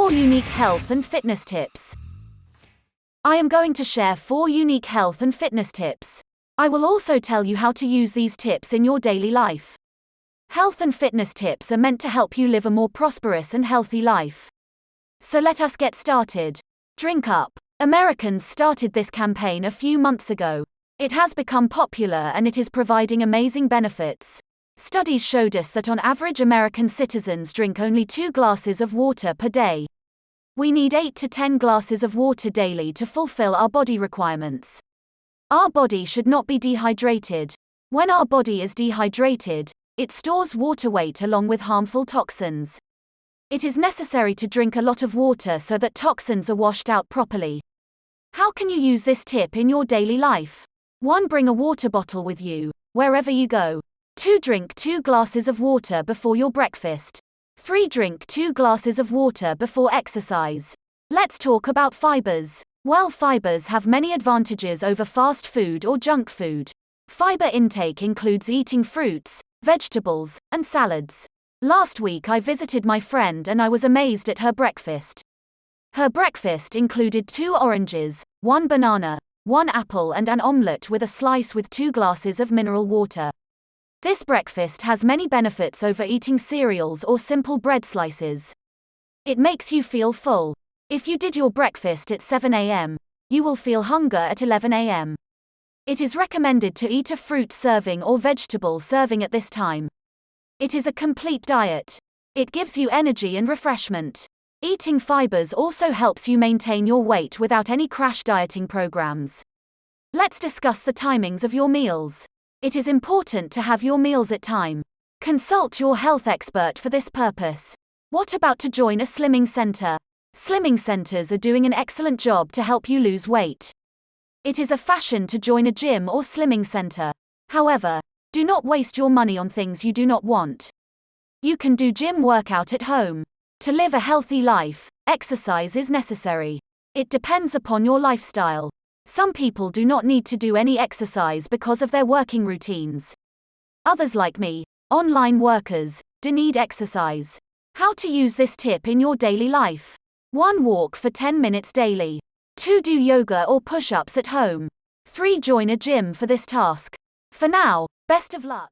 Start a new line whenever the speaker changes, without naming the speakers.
4 unique health and fitness tips. I am going to share 4 unique health and fitness tips. I will also tell you how to use these tips in your daily life. Health and fitness tips are meant to help you live a more prosperous and healthy life. So let us get started. Drink Up. Americans started this campaign a few months ago. It has become popular and it is providing amazing benefits. Studies showed us that on average American citizens drink only 2 glasses of water per day. We need 8 to 10 glasses of water daily to fulfill our body requirements. Our body should not be dehydrated. When our body is dehydrated, it stores water weight along with harmful toxins. It is necessary to drink a lot of water so that toxins are washed out properly. How can you use this tip in your daily life? 1. Bring a water bottle with you, wherever you go. 2. Drink 2 glasses of water before your breakfast. 3. Drink 2 glasses of water before exercise. Let's talk about fibers. Well, fibers have many advantages over fast food or junk food. Fiber intake includes eating fruits, vegetables, and salads. Last week I visited my friend and I was amazed at her breakfast. Her breakfast included 2 oranges, 1 banana, 1 apple and an omelette with a slice with 2 glasses of mineral water. This breakfast has many benefits over eating cereals or simple bread slices. It makes you feel full. If you did your breakfast at 7 a.m., you will feel hunger at 11 a.m. It is recommended to eat a fruit serving or vegetable serving at this time. It is a complete diet. It gives you energy and refreshment. Eating fibers also helps you maintain your weight without any crash dieting programs. Let's discuss the timings of your meals. It is important to have your meals at time. Consult your health expert for this purpose. What about to join a slimming center? Slimming centers are doing an excellent job to help you lose weight. It is a fashion to join a gym or slimming center. However, do not waste your money on things you do not want. You can do gym workout at home. To live a healthy life, exercise is necessary. It depends upon your lifestyle. Some people do not need to do any exercise because of their working routines. Others like me, online workers, do need exercise. How to use this tip in your daily life? 1. Walk for 10 minutes daily. 2. Do yoga or push-ups at home. 3. Join a gym for this task. For now, best of luck.